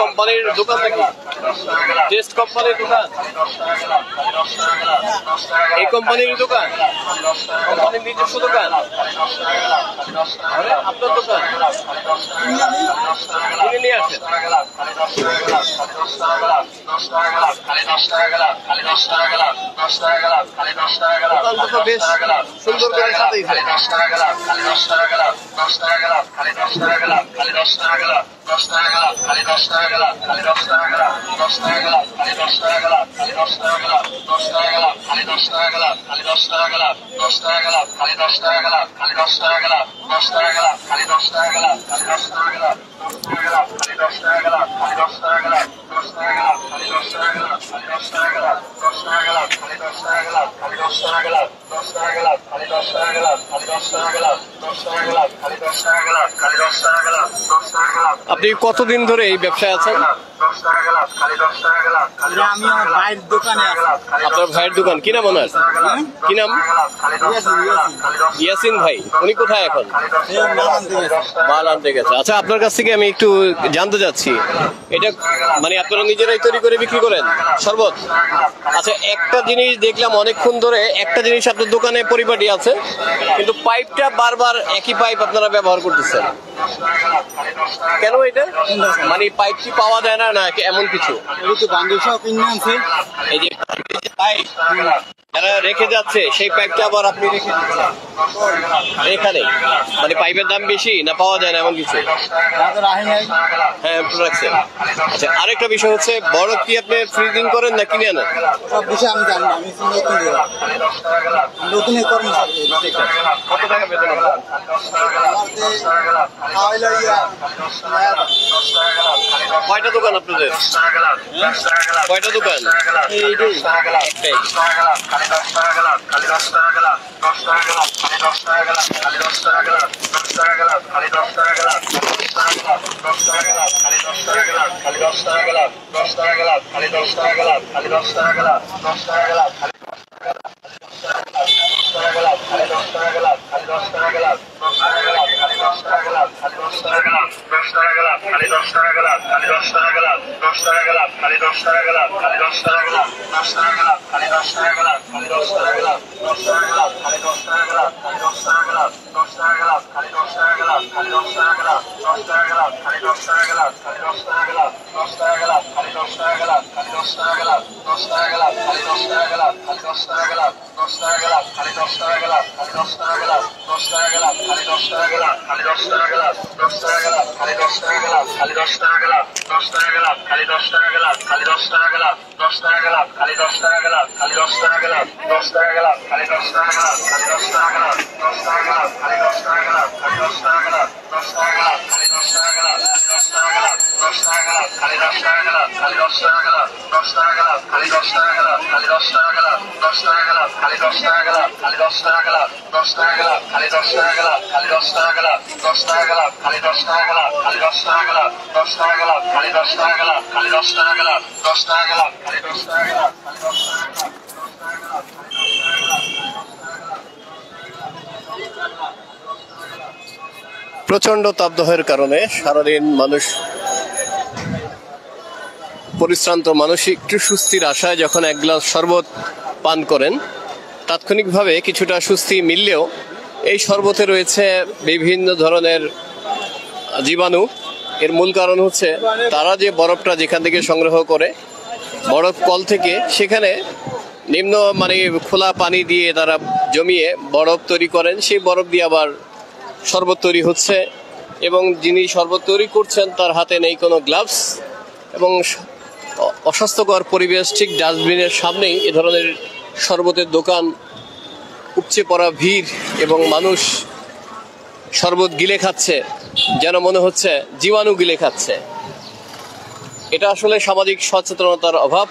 কোম্পানির দোকান নাকি টেস্ট কোম্পানির দোকান এই কোম্পানির দোকান কোম্পানির নিজস্ব দোকান আপনার দোকান কিনে নিয়ে আসেন দোকান তো বেশ সুন্দর করে সাজাইছে আপনি কতদিন ধরে এই ব্যবসায় আছেন? আমি আমার ভাইয়ের দোকানে আছি। আপনার ভাইয়ের দোকান কি নাম ওনার? কি নাম? ইয়াসিন ভাই। উনি কোথায় এখন? মাল আনতে গেছে। আচ্ছা, আপনার কাছ থেকে আমি একটু জানতে চাচ্ছি, এটা মানে আপনারা নিজেরাই তৈরি করে বিক্রি করেন শরবত? আচ্ছা, একটা জিনিস দেখলাম অনেকক্ষণ ধরে, একটা জিনিস আপনার দোকানে পরিপাটি আছে, কিন্তু পাইপটা বারবার একই পাইপ আপনারা ব্যবহার করতেছেন কেন? এটা মানে পাইপ কি পাওয়া যায় না, না এমন কিছু? এই যে পাইপ যারা রেখে যাচ্ছে, সেই পাইপটা আবার আপনি রেখে দিচ্ছেন এখানে, মানে পাইপের দাম বেশি না পাওয়া যায় না এমন কিছু? হ্যাঁ, রাখছেন। আচ্ছা, আরেকটা বিষয় হচ্ছে, বরফ কি আপনি ফ্রিজিং করেন না কিনে আনেন? সব বিষয় আমি জানি না, আমি নতুন কত টাকা বেতন আপনার? কয়টা দোকান আপনাদের? কয়টা দোকান? একটাই। প্রচন্ড তাপদাহের কারণে সারাদিন মানুষ পরিশ্রান্ত, মানসিক একটু স্বস্তির আশায় যখন এক গ্লাস শরবত পান করেন, তাৎক্ষণিকভাবে কিছুটা স্বস্তি মিললেও এই শরবতে রয়েছে বিভিন্ন ধরনের জীবাণু। এর মূল কারণ হচ্ছে তারা যে বরফটা যেখান থেকে সংগ্রহ করে, বরফ কল থেকে, সেখানে নিম্ন মানে খোলা পানি দিয়ে তারা জমিয়ে বরফ তৈরি করেন, সেই বরফ দিয়ে আবার শরবত তৈরি হচ্ছে এবং যিনি শরবত তৈরি করছেন তার হাতে নেই কোনো গ্লাভস এবং অস্বাস্থ্যকর পরিবেশ। ঠিক ডাস্টবিনের সামনেই এ ধরনের শরবতের দোকান, উপচে পড়া ভিড় এবং মানুষ শরবত গিলে খাচ্ছে, যেন মনে হচ্ছে জীবাণু গিলে খাচ্ছে। এটা আসলে সামাজিক সচেতনতার অভাব।